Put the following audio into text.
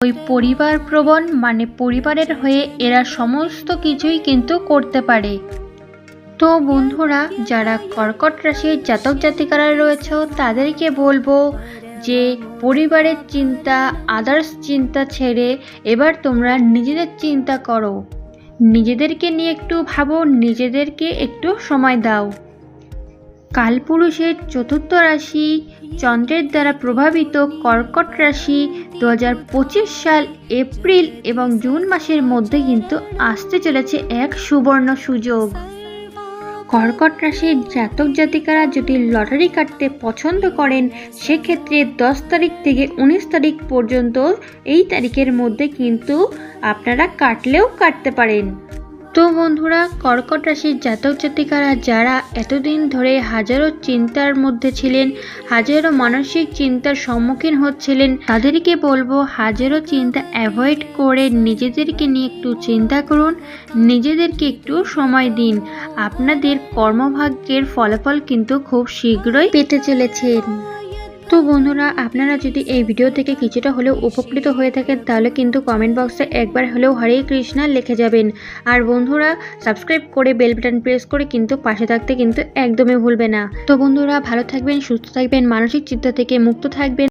ওই পরিবার প্রবণ মানে পরিবারের হয়ে এরা সমস্ত কিছুই কিন্তু করতে পারে। তো বন্ধুরা, যারা কর্কট রাশির জাতক জাতিকারা রয়েছে তাদেরকে বলবো যে পরিবারের চিন্তা, আদার্স চিন্তা ছেড়ে এবার তোমরা নিজেদের চিন্তা করো, নিজেদেরকে নিয়ে একটু ভাবো, নিজেদেরকে একটু সময় দাও। কালপুরুষের চতুর্থ রাশি চন্দ্রের দ্বারা প্রভাবিত কর্কট রাশি 2025 সাল এপ্রিল এবং জুন মাসের মধ্যে কিন্তু আসতে চলেছে এক সুবর্ণ সুযোগ। কর্কট রাশির জাতক জাতিকারা যদি লটারি কাটতে পছন্দ করেন সেক্ষেত্রে 10 তারিখ থেকে 19 তারিখ পর্যন্ত এই তারিখের মধ্যে কিন্তু আপনারা কাটলেও কাটতে পারেন। তো বন্ধুরা, কর্কট রাশির জাতক জাতিকারা যারা এতদিন ধরে হাজারো চিন্তার মধ্যে ছিলেন, হাজারো মানসিক চিন্তার সম্মুখীন হচ্ছিলেন, তাদেরকে বলবো হাজারো চিন্তা অ্যাভয়েড করে নিজেদেরকে নিয়ে একটু চিন্তা করুন, নিজেদেরকে একটু সময় দিন। আপনাদের কর্মভাগ্যের ফলাফল কিন্তু খুব শীঘ্রই পেতে চলেছেন। তো বন্ধুরা, আপনারা যদি এই ভিডিও থেকে কিছুটা হলেও উপকৃত হয়ে থাকেন তাহলে কিন্তু কমেন্ট বক্সে একবার হলেও হরে কৃষ্ণা লিখে যাবেন। আর বন্ধুরা, সাবস্ক্রাইব করে বেল বাটন প্রেস করে কিন্তু পাশে থাকতে কিন্তু একদমই ভুলবে না। তো বন্ধুরা, ভালো থাকবেন, সুস্থ থাকবেন, মানসিক চিন্তা থেকে মুক্ত থাকবেন।